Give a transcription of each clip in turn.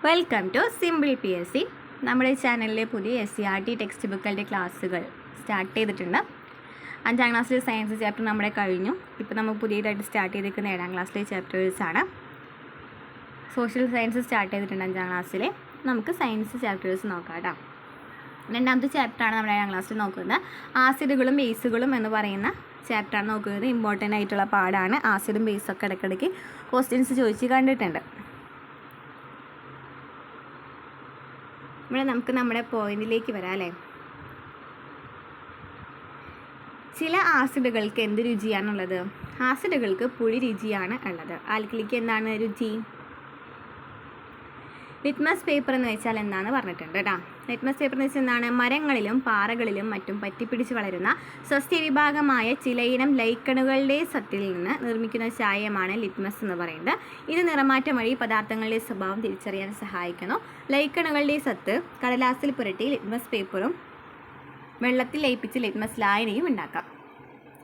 Welcome to simple PSC. നമ്മുടെ ചാനലിലെ പുതിയ SCERT ടെക്സ്റ്റ് ബുക്കുകളുടെ ക്ലാസ്സുകൾ സ്റ്റാർട്ട് ചെയ്തിട്ടുണ്ട്. 5ാം ക്ലാസ്സിലെ സയൻസ് ചാപ്റ്റർ നമ്മുടെ കഴിഞ്ഞു. ഇപ്പോൾ നമ്മൾ പുതിയതായിട്ട് സ്റ്റാർട്ട് ചെയ്തിരിക്കുന്ന 7ാം ക്ലാസ്സിലെ ചാപ്റ്റേഴ്സാണ്. സോഷ്യൽ സയൻസ് സ്റ്റാർട്ട് ചെയ്തിട്ടുണ്ട് 5ാം ക്ലാസ്സിലെ. നമുക്ക് സയൻസ് ചാപ്റ്റേഴ്സ് നോക്കാം കേട്ടോ. 2ാമത്തെ ചാപ്റ്ററാണ് നമ്മൾ 7ാം ക്ലാസ്സിൽ നോക്കുന്നത്. ആസിഡുകളും ബേസുകളും എന്ന് പറയുന്ന ചാപ്റ്ററാണ് നോക്കുന്നത്. ഇമ്പോർട്ടൻ്റ് ആയിട്ടുള്ള പാടാണ്. ആസിഡും ബേസൊക്കെ ഇടയ്ക്കിടയ്ക്ക് ക്വസ്റ്റ്യൻസ് ചോദിച്ച് കണ്ടിട്ടുണ്ട്. ഇവിടെ നമുക്ക് നമ്മുടെ പോയിന്റിലേക്ക് വരാം അല്ലേ. ചില ആസിഡുകൾക്ക് എന്ത് രുചിയാണുള്ളത്? ആസിഡുകൾക്ക് പുളി രുചിയാണ് ഉള്ളത്. ആൽക്കലിക്ക് എന്താണ് രുചി? ലിറ്റ്മസ് പേപ്പർ എന്ന് വെച്ചാൽ എന്താണെന്ന് പറഞ്ഞിട്ടുണ്ട് കേട്ടോ. ലിറ്റ്മസ് പേപ്പർ എന്ന് വെച്ചാൽ എന്താണ്? മരങ്ങളിലും പാറകളിലും മറ്റും പറ്റിപ്പിടിച്ച് വളരുന്ന സസ്യവിഭാഗമായ ചിലയിനം ലൈക്കണുകളുടെ സത്തിൽ നിന്ന് നിർമ്മിക്കുന്ന ചായമാണ് ലിറ്റ്മസ് എന്ന് പറയുന്നത്. ഇത് നിറമാറ്റം വഴി പദാർത്ഥങ്ങളുടെ സ്വഭാവം തിരിച്ചറിയാൻ സഹായിക്കുന്നു. ലൈക്കണുകളുടെ സത്ത് കടലാസിൽ പുരട്ടി ലിറ്റ്മസ് പേപ്പറും വെള്ളത്തിൽ ലയിപ്പിച്ച് ലിറ്റ്മസ് ലായനിയും ഉണ്ടാക്കാം.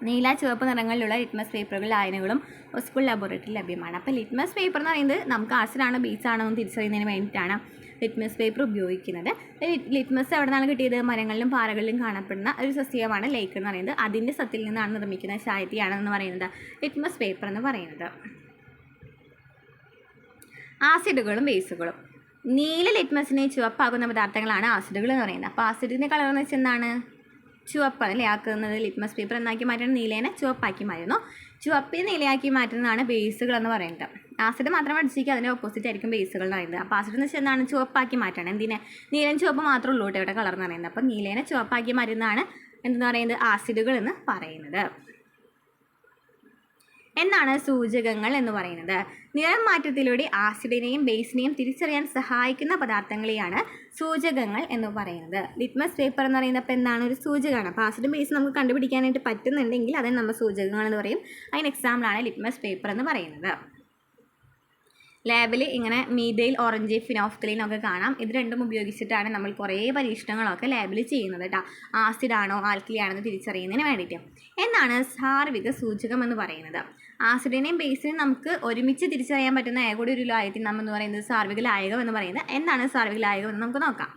നീല ചുവപ്പ് നിറങ്ങളിലുള്ള ലിറ്റ്മസ് പേപ്പറുകൾ ലായനികളും സ്കൂൾ ലബോറട്ടറിയിൽ ലഭ്യമാണ്. അപ്പോൾ ലിറ്റ്മസ് പേപ്പർ എന്ന് പറയുന്നത് നമുക്ക് ആസിഡാണോ ബേസാണോ എന്ന് തിരിച്ചറിയുന്നതിന് വേണ്ടിയിട്ടാണ് ലിറ്റ്മസ് പേപ്പർ ഉപയോഗിക്കുന്നത്. ലിറ്റ്മസ് എവിടെ നിന്നാണ് കിട്ടിയത്? മരങ്ങളിലും പാറകളിലും കാണപ്പെടുന്ന ഒരു സസ്യമാണ് ലേക്ക് എന്ന് പറയുന്നത്. അതിൻ്റെ സത്തിൽ നിന്നാണ് നിർമ്മിക്കുന്ന ചായത്തിയാണെന്ന് പറയുന്നത് ലിറ്റ്മസ് പേപ്പർ എന്ന് പറയുന്നത്. ആസിഡുകളും ബേസുകളും. നീല ലിറ്റ്മസിനെ ചുവപ്പാക്കുന്ന പദാർത്ഥങ്ങളാണ് ആസിഡുകൾ എന്ന് പറയുന്നത്. അപ്പോൾ ആസിഡിൻ്റെ കളർ എന്ന് വെച്ചാൽ എന്താണ്? ചുവപ്പാണ് അല്ലേ ആക്കുന്നത്. ലിറ്റ്മസ് പേപ്പർ എന്നാക്കി മാറ്റുന്നത് നീലേനെ ചുവപ്പാക്കി മാറ്റുന്നു. ചുവപ്പിനെ നീലയാക്കി മാറ്റുന്നതാണ് ബേസുകൾ എന്ന് പറയുന്നത്. ആസിഡ് മാത്രം പഠിച്ചിരിക്കുക, അതിൻ്റെ ഓപ്പോസിറ്റ് ആയിരിക്കും ബേസുകൾ എന്ന് പറയുന്നത്. അപ്പോൾ ആസിഡ് എന്ന് വെച്ചാൽ എന്താണ്? ചുവപ്പാക്കി മാറ്റണം. എന്തിനെ? നീലൻ ചുവപ്പ് മാത്രമേ ഉള്ളൂ ഇവിടെ കളർ എന്ന് പറയുന്നത്. അപ്പോൾ നീലേനെ ചുവപ്പാക്കി മാറ്റുന്നതാണ് എന്തെന്ന് പറയുന്നത്? ആസിഡുകൾ എന്ന് പറയുന്നത്. എന്താണ് സൂചകങ്ങൾ എന്ന് പറയുന്നത്? നിറം മാറ്റത്തിലൂടെ ആസിഡിനെയും ബേസിനെയും തിരിച്ചറിയാൻ സഹായിക്കുന്ന പദാർത്ഥങ്ങളെയാണ് സൂചകങ്ങൾ എന്ന് പറയുന്നത്. ലിറ്റ്മസ് പേപ്പർ എന്ന് പറയുന്നത് അപ്പോൾ എന്താണ്? ഒരു സൂചകമാണ്. അപ്പോൾ ആസിഡും ബേസ് നമുക്ക് കണ്ടുപിടിക്കാനായിട്ട് പറ്റുന്നുണ്ടെങ്കിൽ അതിന് നമ്മൾ സൂചകങ്ങൾ എന്ന് പറയും. അതിന് എക്സാമ്പിളാണ് ലിറ്റ്മസ് പേപ്പർ എന്ന് പറയുന്നത്. ലാബിൽ ഇങ്ങനെ മീഥൈൽ, ഓറഞ്ച്, ഫിനോഫ്തലീൻ ഒക്കെ കാണാം. ഇത് രണ്ടും ഉപയോഗിച്ചിട്ടാണ് നമ്മൾ കുറേ പരീക്ഷണങ്ങളൊക്കെ ലാബിൽ ചെയ്യുന്നത് കേട്ടോ. ആസിഡാണോ ആൽക്കലിയാണെന്ന് തിരിച്ചറിയുന്നതിന് വേണ്ടിയിട്ട്. എന്താണ് സാർവിക സൂചകം എന്ന് പറയുന്നത്? ആസിഡിനെയും ബേസിനെയും നമുക്ക് ഒരുമിച്ച് തിരിച്ചറിയാൻ പറ്റുന്ന ഏക കൂടി ഒരു ലായകത്തിന് നാം എന്ന് പറയുന്നത് സാർവിക ലായകം എന്ന് പറയുന്നത്. എന്താണ് സാർവിക ലായകം എന്ന് നമുക്ക് നോക്കാം.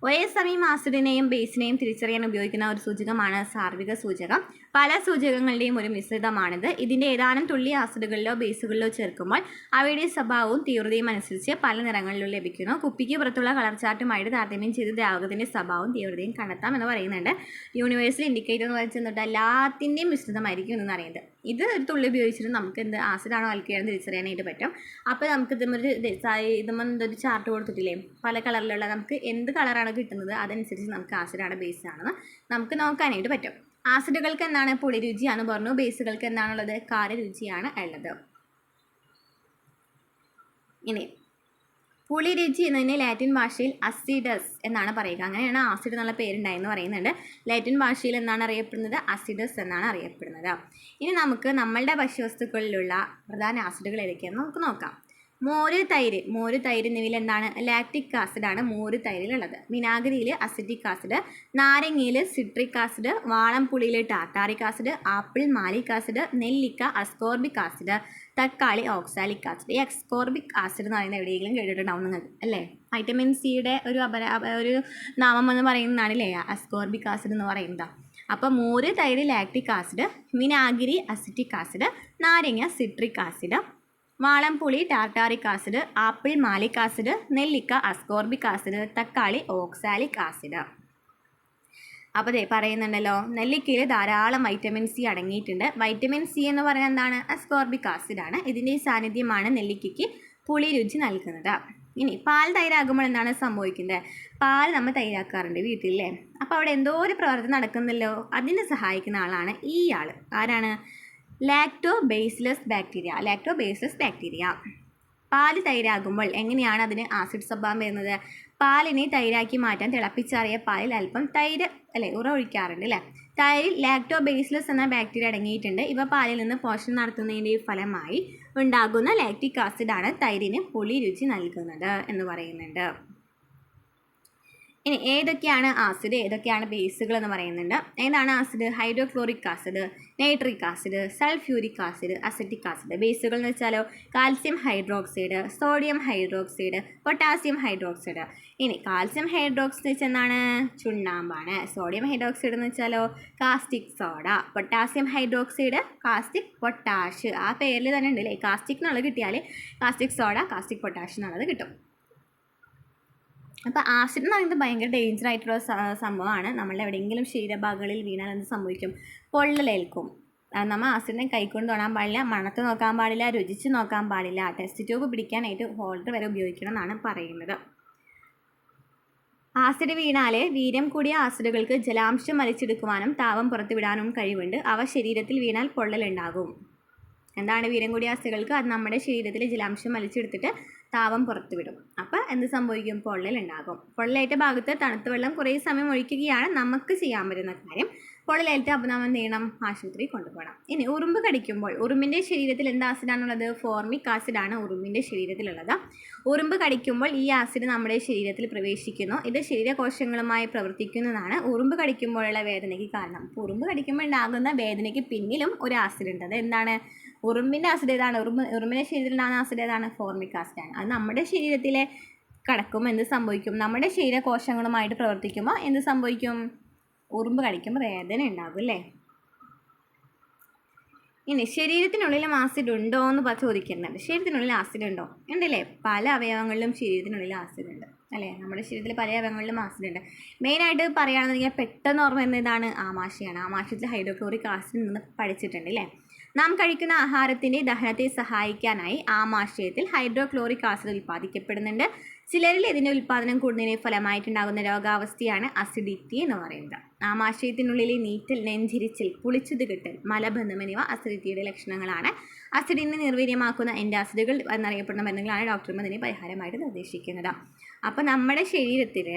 ഒരേ സമയം ആസിഡിനെയും ബേസിനെയും തിരിച്ചറിയാൻ ഉപയോഗിക്കുന്ന ഒരു സൂചകമാണ് സാർവിക സൂചകം. പല സൂചകങ്ങളുടെയും ഒരു മിശ്രിതമാണിത്. ഇതിൻ്റെ ഏതാനും തുള്ളി ആസിഡുകളിലോ ബേസുകളിലോ ചേർക്കുമ്പോൾ അവയുടെ സ്വഭാവവും തീവ്രതയും അനുസരിച്ച് പല നിറങ്ങളിലും ലഭിക്കുന്നു. കുപ്പിക്ക് പുറത്തുള്ള കളർ ചാർട്ടുമായിട്ട് താരതമ്യം ചെയ്ത് ദ്രാവകത്തിൻ്റെ സ്വഭാവവും തീവ്രതയും കണ്ടെത്താം എന്ന് പറയുന്നുണ്ട്. യൂണിവേഴ്സൽ ഇൻഡിക്കേറ്റർ എന്ന് വെച്ചിട്ട് എല്ലാത്തിൻ്റെയും മിശ്രിതമായിരിക്കും എന്ന് പറയുന്നത്. ഇത് ഒരു തുള്ളി ഉപയോഗിച്ചിട്ട് നമുക്ക് എന്ത് ആസിഡാണോ ആൽക്കലിയാണോ തിരിച്ചറിയാനായിട്ട് പറ്റും. അപ്പോൾ നമുക്ക് ഇതുമൊരു ചാർട്ട് കൊടുത്തിട്ടില്ലേ പല കളറിലുള്ള, നമുക്ക് എന്ത് കളറാണ് കിട്ടുന്നത് അതനുസരിച്ച് നമുക്ക് ആസിഡാണ് ബേസ് ആണെന്ന് നമുക്ക് നോക്കാനായിട്ട് പറ്റും. ആസിഡുകൾക്ക് എന്താണ്? പുളി രുചിയാണ് പറഞ്ഞു. ബേസുകൾക്ക് എന്താണുള്ളത്? കാരരുചിയാണ് ഉള്ളത്. ഇനി പുളി രുചി എന്നതിന് ലാറ്റിൻ ഭാഷയിൽ അസിഡസ് എന്നാണ് പറയുക. അങ്ങനെയാണ് ആസിഡ് എന്നുള്ള പേരുണ്ടായെന്ന് പറയുന്നുണ്ട്. ലാറ്റിൻ ഭാഷയിൽ എന്താണ് അറിയപ്പെടുന്നത്? അസിഡസ് എന്നാണ് അറിയപ്പെടുന്നത്. ഇനി നമുക്ക് നമ്മളുടെ ഭക്ഷ്യവസ്തുക്കളിലുള്ള പ്രധാന ആസിഡുകൾ ഏതൊക്കെയാണെന്ന് നമുക്ക് നോക്കാം. മോര്, തൈര് എന്നിവയിൽ എന്താണ്? ലാക്റ്റിക് ആസിഡാണ് മോര് തൈരിലുള്ളത്. വിനാഗിരിയിൽ അസിറ്റിക് ആസിഡ്, നാരങ്ങയിൽ സിട്രിക് ആസിഡ്, വാളംപുളിയിൽ tartaric acid, apple malic acid, നെല്ലിക്ക അസ്കോർബിക് ആസിഡ്, തക്കാളി ഓക്സാലിക് ആസിഡ്. ഈ അസ്കോർബിക് ആസിഡ് എന്ന് പറയുന്നത് എവിടെയെങ്കിലും കേട്ടിട്ടുണ്ടാവും നിങ്ങൾക്ക് അല്ലേ? വൈറ്റമിൻ സിയുടെ ഒരു നാമം എന്ന് പറയുന്നതാണ് അല്ലേ അസ്കോർബിക് ആസിഡ് എന്ന് പറയുന്നത്. അപ്പോൾ മോര്, തൈര് ലാക്റ്റിക് ആസിഡ്, വിനാഗിരി അസിറ്റിക് ആസിഡ്, നാരങ്ങ സിട്രിക് ആസിഡ്, വാളംപുളി tartaric acid, apple malic acid, നെല്ലിക്ക അസ്കോർബിക് ആസിഡ്, തക്കാളി ഓക്സാലിക് ആസിഡ്. അപ്പോൾ പറയുന്നുണ്ടല്ലോ നെല്ലിക്കയിൽ ധാരാളം വൈറ്റമിൻ സി അടങ്ങിയിട്ടുണ്ട്. വൈറ്റമിൻ സി എന്ന് പറയുന്നത് എന്താണ്? അസ്കോർബിക് ആസിഡാണ്. ഇതിൻ്റെ സാന്നിധ്യമാണ് നെല്ലിക്കയ്ക്ക് പുളി രുചി നൽകുന്നത്. ഇനി പാൽ തൈരാകുമ്പോൾ എന്താണ് സംഭവിക്കുന്നത്? പാൽ നമ്മൾ തൈരാക്കാറുണ്ട് വീട്ടിലല്ലേ. അപ്പോൾ അവിടെ എന്തോ ഒരു പ്രവർത്തനം നടക്കുന്നല്ലോ, അതിനെ സഹായിക്കുന്ന ആളാണ് ഈ ആൾ. ആരാണ്? ലാക്ടോബേസിലസ് ബാക്ടീരിയ. പാല് തൈരാകുമ്പോൾ എങ്ങനെയാണ് അതിന് ആസിഡ് സ്വഭാവം വരുന്നത്? പാലിനെ തൈരാക്കി മാറ്റാൻ തിളപ്പിച്ചാറിയ പാലിൽ അല്പം തൈര് ഒഴിക്കാറുണ്ട് അല്ലേ. തൈരിൽ ലാക്ടോബേസിലസ് എന്ന ബാക്ടീരിയ അടങ്ങിയിട്ടുണ്ട്. ഇവ പാലിൽ നിന്ന് പോഷണം നടത്തുന്നതിൻ്റെ ഫലമായി ഉണ്ടാകുന്ന ലാക്റ്റിക് ആസിഡാണ് തൈരിന് പുളി രുചി നൽകുന്നത് എന്ന് പറയുന്നുണ്ട്. ഇനി ഏതൊക്കെയാണ് ആസിഡ്, ഏതൊക്കെയാണ് ബേസുകൾ എന്ന് പറയുന്നുണ്ട്. ഏതാണ് acid? Hydrochloric acid, nitric acid, sulphuric acid, acetic acid. ബേസുകൾ എന്ന് വെച്ചാലോ calcium hydroxide, sodium hydroxide, potassium hydroxide. ഇനി കാൽസ്യം ഹൈഡ്രോക്സൈഡ് വെച്ചാൽ എന്താണ്? ചുണ്ണാമ്പാണ്. സോഡിയം ഹൈഡ്രോക്സൈഡ് എന്ന് വെച്ചാലോ caustic soda. Potassium hydroxide caustic potash. ആ പേരിൽ തന്നെ ഉണ്ട് അല്ലേ, കാസ്റ്റിക് എന്നുള്ളത് കിട്ടിയാൽ കാസ്റ്റിക് സോഡ, കാസ്റ്റിക് പൊട്ടാഷ് എന്നുള്ളത് കിട്ടും. അപ്പോൾ ആസിഡ് എന്ന് പറയുന്നത് ഭയങ്കര ഡേഞ്ചർ ആയിട്ടുള്ള സംഭവമാണ്. നമ്മൾ എവിടെയെങ്കിലും ശരീരഭാഗങ്ങളിൽ വീണാൽ എന്ത് സംഭവിക്കും? പൊള്ളലേൽക്കും. നമ്മൾ ആസിഡിനെ കൈകൊണ്ട് തൊടാൻ പാടില്ല, മണത്ത് നോക്കാൻ പാടില്ല, രുചിച്ച് നോക്കാൻ പാടില്ല. ടെസ്റ്റ് ട്യൂബ് പിടിക്കാനായിട്ട് ഹോൾഡർ വരെ ഉപയോഗിക്കണം എന്നാണ് പറയുന്നത്. ആസിഡ് വീണാൽ വീര്യം കൂടിയ ആസിഡുകൾക്ക് ജലാംശം വലിച്ചെടുക്കുവാനും താപം പുറത്തുവിടാനും കഴിവുണ്ട്. അവ ശരീരത്തിൽ വീണാൽ പൊള്ളലുണ്ടാകും. എന്താണ് വീര്യം കൂടിയ ആസിഡുകൾക്ക്? അത് നമ്മുടെ ശരീരത്തിൽ ജലാംശം വലിച്ചെടുത്തിട്ട് താപം പുറത്തുവിടും. അപ്പോൾ എന്ത് സംഭവിക്കും? പൊള്ളലുണ്ടാകും. പൊള്ളലേറ്റ ഭാഗത്ത് തണുത്ത വെള്ളം കുറേ സമയം ഒഴിക്കുകയാണ് നമുക്ക് ചെയ്യാൻ പറ്റുന്ന കാര്യം. പൊള്ളലേറ്റ് അപ്പോൾ നമ്മൾ എന്ത് ചെയ്യണം? ആശുപത്രിയിൽ കൊണ്ടുപോകണം. ഇനി ഉറുമ്പ് കടിക്കുമ്പോൾ ഉറുമ്പിൻ്റെ ശരീരത്തിൽ എന്ത് ആസിഡാണുള്ളത്? ഫോർമിക് ആസിഡാണ് ഉറുമ്പിൻ്റെ ശരീരത്തിലുള്ളത്. ഉറുമ്പ് കടിക്കുമ്പോൾ ഈ ആസിഡ് നമ്മുടെ ശരീരത്തിൽ പ്രവേശിക്കുന്നു. ഇത് ശരീരകോശങ്ങളുമായി പ്രവർത്തിക്കുന്നതാണ് ഉറുമ്പ് കടിക്കുമ്പോഴുള്ള വേദനയ്ക്ക് കാരണം. അപ്പോൾ ഉറുമ്പ് കടിക്കുമ്പോൾ ഉണ്ടാകുന്ന വേദനയ്ക്ക് പിന്നിലും ഒരു ആസിഡ് ഉണ്ട്. അത് എന്താണ്? ഉറുമ്പിൻ്റെ ആസിഡ് ഏതാണ്? ഉറുമ്പിൻ്റെ ശരീരത്തിലുണ്ടാകുന്ന ആസിഡ് ഏതാണ്? ഫോർമിക് ആസിഡാണ്. അത് നമ്മുടെ ശരീരത്തിലെ കടക്കുമ്പോൾ എന്ത് സംഭവിക്കും? നമ്മുടെ ശരീരകോശങ്ങളുമായിട്ട് പ്രവർത്തിക്കുമ്പോൾ എന്ത് സംഭവിക്കും? ഉറുമ്പ് കടിക്കുമ്പോൾ വേദന ഉണ്ടാകും അല്ലേ? ഇനി ശരീരത്തിനുള്ളിലും ആസിഡ് ഉണ്ടോ എന്ന് ചോദിക്കുന്നുണ്ട്. ശരീരത്തിനുള്ളിൽ ആസിഡ് ഉണ്ടോ? ഉണ്ടല്ലേ. പല അവയവങ്ങളിലും ശരീരത്തിനുള്ളിൽ ആസിഡ് ഉണ്ട് അല്ലേ. നമ്മുടെ ശരീരത്തിൽ പല അവയവങ്ങളിലും ആസിഡ് ഉണ്ട്. മെയിനായിട്ട് പറയുകയാണെന്നുണ്ടെങ്കിൽ പെട്ടെന്ന് ഓർമ്മ വരുന്ന ഇതാണ് ആമാശയാണ്. ആമാശയത്തിൽ ഹൈഡ്രോക്ലോറിക് ആസിഡ് നിന്ന് പഠിച്ചിട്ടുണ്ട് അല്ലേ. നാം കഴിക്കുന്ന ആഹാരത്തിൻ്റെ ദഹനത്തെ സഹായിക്കാനായി ആമാശയത്തിൽ ഹൈഡ്രോക്ലോറിക് ആസിഡ് ഉൽപ്പാദിക്കപ്പെടുന്നുണ്ട്. ചിലരിൽ ഇതിൻ്റെ ഉൽപ്പാദനം കൂടുന്നതിന് ഫലമായിട്ടുണ്ടാകുന്ന രോഗാവസ്ഥയാണ് അസിഡിറ്റി എന്ന് പറയുന്നത്. ആമാശയത്തിനുള്ളിലെ നീറ്റൽ, നെഞ്ചിരിച്ചിൽ, പുളിച്ചത് കിട്ടൽ, മലബന്ധം എന്നിവ അസിഡിറ്റിയുടെ ലക്ഷണങ്ങളാണ്. അസിഡിനെ നിർവീര്യമാക്കുന്ന ആസിഡുകൾ എന്നറിയപ്പെടുന്ന ബന്ധങ്ങളാണ് ഡോക്ടർമാർ ഇതിന് പരിഹാരമായിട്ട് നിർദ്ദേശിക്കുന്നത്. അപ്പോൾ നമ്മുടെ ശരീരത്തിൽ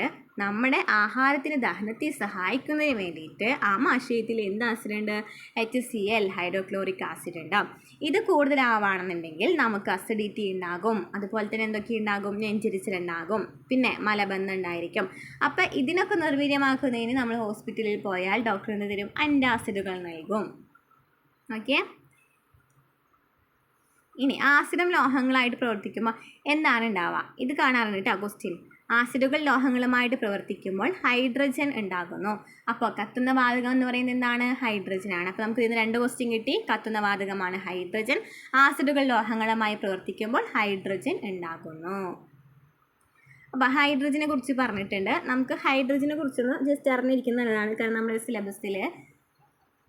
നമ്മുടെ ആഹാരത്തിന് ദഹനത്തെ സഹായിക്കുന്നതിന് വേണ്ടിയിട്ട് ആമാശയത്തിൽ എന്ത് ആസിഡ് ഉണ്ട്? HCl, ഹൈഡ്രോക്ലോറിക് ആസിഡ് ഉണ്ട്. ഇത് കൂടുതലാവുകയാണെന്നുണ്ടെങ്കിൽ നമുക്ക് അസിഡിറ്റി ഉണ്ടാകും. അതുപോലെ തന്നെ എന്തൊക്കെ ഉണ്ടാകും? നെഞ്ചിരിച്ചിലുണ്ടാകും, പിന്നെ മലബന്ധം ഉണ്ടായിരിക്കും. അപ്പോൾ ഇതിനൊക്കെ നിർവീര്യമാക്കുന്നതിന് നമ്മൾ ഹോസ്പിറ്റലിൽ പോയാൽ ഡോക്ടർ എന്ത് തരും? ആൻറ്റാസിഡുകൾ നൽകും. ഓക്കെ. ഇനി ആസിഡും ലോഹങ്ങളായിട്ട് പ്രവർത്തിക്കുമ്പോൾ എന്താണ് ഉണ്ടാവുക? ഇത് കാണാറുണ്ട് കേട്ടോ ക്വസ്റ്റ്യൻ. ആസിഡുകൾ ലോഹങ്ങളുമായിട്ട് പ്രവർത്തിക്കുമ്പോൾ ഹൈഡ്രജൻ ഉണ്ടാകുന്നു. അപ്പോൾ കത്തുന്ന വാതകം എന്ന് പറയുന്നത് എന്താണ്? ഹൈഡ്രജനാണ്. അപ്പോൾ നമുക്ക് ഇതിന് 2 ക്വസ്റ്റ്യൻ കിട്ടി. കത്തുന്ന വാതകമാണ് ഹൈഡ്രജൻ. ആസിഡുകൾ ലോഹങ്ങളുമായി പ്രവർത്തിക്കുമ്പോൾ ഹൈഡ്രജൻ ഉണ്ടാകുന്നു. അപ്പോൾ ഹൈഡ്രജനെ കുറിച്ച് പറഞ്ഞിട്ടുണ്ട്. നമുക്ക് ഹൈഡ്രജനെ കുറിച്ചൊന്ന് ജസ്റ്റ് അറിഞ്ഞിരിക്കുന്നതാണ്. കാരണം നമ്മുടെ സിലബസിൽ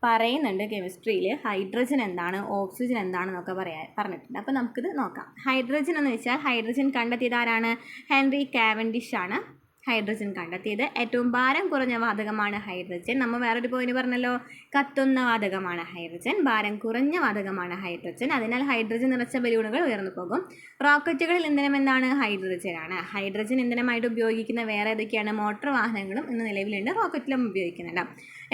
പറയുന്നുണ്ട് കെമിസ്ട്രിയിൽ ഹൈഡ്രജൻ എന്താണ്, ഓക്സിജൻ എന്താണെന്നൊക്കെ പറഞ്ഞിട്ടുണ്ട്. അപ്പോൾ നമുക്കിത് നോക്കാം. ഹൈഡ്രജൻ എന്ന് വെച്ചാൽ ഹൈഡ്രജൻ കണ്ടെത്തിയത് ആരാണ്? ഹെൻറി കാവൻഡിഷ് ആണ് ഹൈഡ്രജൻ കണ്ടെത്തിയത്. ഏറ്റവും ഭാരം കുറഞ്ഞ വാതകമാണ് ഹൈഡ്രജൻ. നമ്മൾ വേറൊരു പോയിന്റ് പറഞ്ഞല്ലോ, കത്തുന്ന വാതകമാണ് ഹൈഡ്രജൻ, ഭാരം കുറഞ്ഞ വാതകമാണ് ഹൈഡ്രജൻ. അതിനാൽ ഹൈഡ്രജൻ നിറച്ച ബലൂണുകൾ ഉയർന്നു പോകും. റോക്കറ്റുകളിൽ ഇന്ധനം എന്താണ്? ഹൈഡ്രജനാണ്. ഹൈഡ്രജൻ ഇന്ധനമായിട്ട് ഉപയോഗിക്കുന്ന വേറെ ഏതൊക്കെയാണ്? മോട്ടോർ വാഹനങ്ങളും ഇന്ന് നിലവിലുണ്ട്, റോക്കറ്റിലും ഉപയോഗിക്കുന്നുണ്ട്.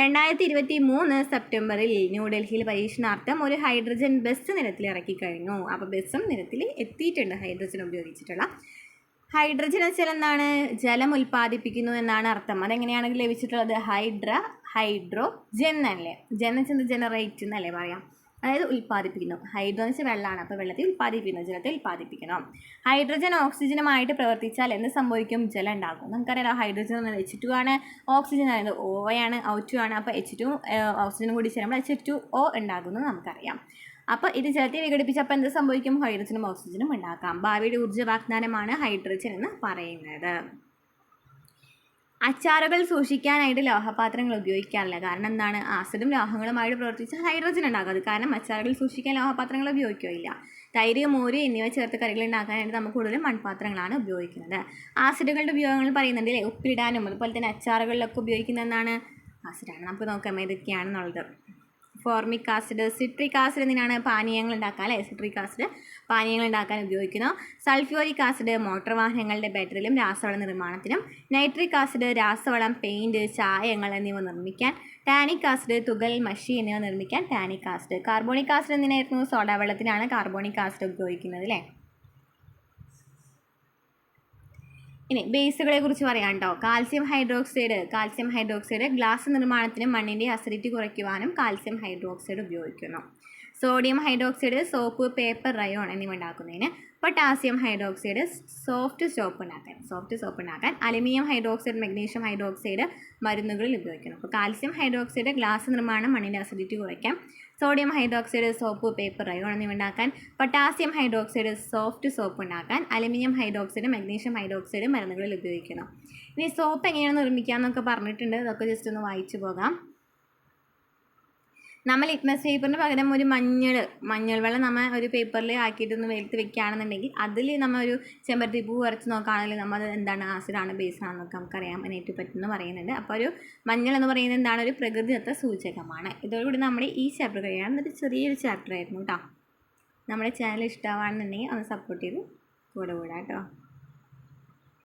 2023 സെപ്റ്റംബറിൽ ന്യൂഡൽഹിയിൽ പരീക്ഷണാർത്ഥം ഒരു ഹൈഡ്രജൻ ബസ് നിരത്തിൽ ഇറക്കി കഴിഞ്ഞു. അപ്പോൾ ബസ്സും നിരത്തിൽ എത്തിയിട്ടുണ്ട് ഹൈഡ്രജൻ ഉപയോഗിച്ചിട്ടുള്ള. ഹൈഡ്രജൻ വെച്ചാൽ എന്താണ്? ജലം ഉൽപ്പാദിപ്പിക്കുന്നു എന്നാണ് അർത്ഥം. അതെങ്ങനെയാണ് ലഭിച്ചിട്ടുള്ളത്? ഹൈഡ്രോജൻ അല്ലേ. ജൻ വെച്ചാൽ ജനറേറ്റ് എന്നല്ലേ പറയാം. അതായത് ഉൽപ്പാദിപ്പിക്കുന്നു. ഹൈഡ്രോ എന്ന് വെച്ചാൽ വെള്ളമാണ്. അപ്പോൾ വെള്ളത്തിൽ ഉൽപ്പാദിപ്പിക്കുന്നു, ജലത്തെ ഉൽപ്പാദിപ്പിക്കണം. ഹൈഡ്രജൻ ഓക്സിജനുമായിട്ട് പ്രവർത്തിച്ചാൽ എന്ത് സംഭവിക്കും? ജലം ഉണ്ടാകും. നമുക്കറിയാം ഹൈഡ്രജൻ എന്ന് H2 ആണ്, ഓക്സിജൻ ആണ് O ആണ്, O2 ആണ്. അപ്പോൾ H2 ഓക്സിജനും കൂടി ചേരുമ്പോൾ H2O ഉണ്ടാകുന്നു നമുക്കറിയാം. അപ്പോൾ ഇത് ജലത്തെ വിഘടിപ്പിച്ചപ്പോൾ എന്ത് സംഭവിക്കും? ഹൈഡ്രജനും ഓക്സിജനും ഉണ്ടാക്കാം. ഭാവിയുടെ ഊർജ്ജ വാഗ്ദാനമാണ് ഹൈഡ്രജൻ എന്ന് പറയുന്നത്. അച്ചാറുകൾ സൂക്ഷിക്കാനായിട്ട് ലോഹപാത്രങ്ങൾ ഉപയോഗിക്കാറില്ല. കാരണം എന്താണ്? ആസിഡും ലോഹങ്ങളുമായിട്ട് പ്രവർത്തിച്ച് ഹൈഡ്രജൻ ഉണ്ടാകും. അത് കാരണം അച്ചാറുകൾ സൂക്ഷിക്കാൻ ലോഹപാത്രങ്ങൾ ഉപയോഗിക്കുകയില്ല. തൈര്, മോര് എന്നിവ ചേർത്ത് കറികൾ ഉണ്ടാക്കാനായിട്ട് നമുക്ക് കൂടുതലും മൺപാത്രങ്ങളാണ് ഉപയോഗിക്കുന്നത്. ആസിഡുകളുടെ ഉപയോഗങ്ങൾ പറയുന്നുണ്ട് അല്ലേ. ഉപ്പിടാനും അതുപോലെ തന്നെ അച്ചാറുകളിലൊക്കെ ഉപയോഗിക്കുന്ന എന്താണ്? ആസിഡാണ്. നമുക്ക് നോക്കാം ഏതൊക്കെയാണെന്നുള്ളത്. ഫോർമിക് ആസിഡ്, സിട്രിക് ആസിഡ് എന്തിനാണ്? പാനീയങ്ങൾ ഉണ്ടാക്കാൻ അല്ലേ. സിട്രിക് ആസിഡ് പാനീയങ്ങൾ ഉണ്ടാക്കാൻ ഉപയോഗിക്കുന്നു. സൾഫ്യൂരിക് ആസിഡ് മോട്ടോർ വാഹനങ്ങളുടെ ബാറ്ററിയിലും രാസവള നിർമ്മാണത്തിനും. നൈട്രിക് ആസിഡ് രാസവളം, പെയിൻറ്റ്, ചായങ്ങൾ എന്നിവ നിർമ്മിക്കാൻ. ടാനിക് ആസിഡ് തുകൽ, മഷി എന്നിവ നിർമ്മിക്കാൻ ടാനിക് ആസിഡ്. കാർബോണിക് ആസിഡ് എന്തിനായിരുന്നു? സോഡാ വെള്ളത്തിനാണ് കാർബോണിക് ആസിഡ് ഉപയോഗിക്കുന്നത് അല്ലേ. ഇനി ബേസുകളെ കുറിച്ച് പറയാം കേട്ടോ. കാൽസ്യം ഹൈഡ്രോക്സൈഡ് ഗ്ലാസ് നിർമ്മാണത്തിന് മണ്ണിൻ്റെ അസിഡിറ്റി കുറയ്ക്കുവാനും കാൽസ്യം ഹൈഡ്രോക്സൈഡ് ഉപയോഗിക്കുന്നു. Sodium hydroxide soap, paper, rayon എന്നിവ ഉണ്ടാക്കുന്നതിന്. പൊട്ടാസ്യം ഹൈഡ്രോക്സൈഡ് സോഫ്റ്റ് സോപ്പ് ഉണ്ടാക്കാൻ. അലുമിനിയം ഹൈഡ്രോക്സൈഡ്, മഗ്നീഷ്യം ഹൈഡ്രോക്സൈഡ് മരുന്നുകളിൽ ഉപയോഗിക്കുന്നു. അപ്പോൾ കാൽസ്യം ഹൈഡ്രോക്സൈഡ് ഗ്ലാസ് നിർമ്മാണം, മണ്ണിൻ്റെ അസിഡിറ്റി കുറയ്ക്കാം. Sodium hydroxide soap, paper, rayon എന്നിവ ഉണ്ടാക്കാൻ. പൊട്ടാസ്യം ഹൈഡ്രോക്സൈഡ് സോഫ്റ്റ് സോപ്പ് ഉണ്ടാക്കാൻ. അലുമിനിയം ഹൈഡ്രോക്സൈഡ്, മഗ്നീഷ്യം ഹൈഡ്രോക്സൈഡ് മരുന്നുകളിൽ ഉപയോഗിക്കണം. ഇനി സോപ്പ് എങ്ങനെയാണ് നിർമ്മിക്കുക എന്നൊക്കെ പറഞ്ഞിട്ടുണ്ട്. അതൊക്കെ ജസ്റ്റ് ഒന്ന് വായിച്ചു പോകാം. നമ്മൾ ലിറ്റ്മസ് പേപ്പറിന് പകരം ഒരു മഞ്ഞൾ വെള്ളം നമ്മൾ ഒരു പേപ്പറിൽ ആക്കിയിട്ടൊന്ന് വെയിലത്ത് വെക്കുകയാണെന്നുണ്ടെങ്കിൽ അതിൽ നമ്മൾ ഒരു ചെമ്പരത്തി പൂ വരച്ച് നോക്കുകയാണെങ്കിൽ നമ്മൾ അത് എന്താണ് ആസിഡാണ് ബേസാണെന്നൊക്കെ നമുക്കറിയാൻ വേണ്ടിയിട്ട് പറ്റുമെന്ന് പറയുന്നുണ്ട്. അപ്പോൾ ഒരു മഞ്ഞൾ എന്ന് പറയുന്നത് എന്താണ്, ഒരു പ്രകൃതിദത്ത സൂചകമാണ്. ഇതോടുകൂടി നമ്മുടെ ഈ ചാപ്റ്റർ കഴിയാണ്. എന്നൊരു ചെറിയൊരു ചാപ്റ്റർ ആയിരുന്നു കേട്ടോ. നമ്മുടെ ചാനൽ ഇഷ്ടമാണെന്നുണ്ടെങ്കിൽ ഒന്ന് സപ്പോർട്ട് ചെയ്ത് കൂടെ കേട്ടോ.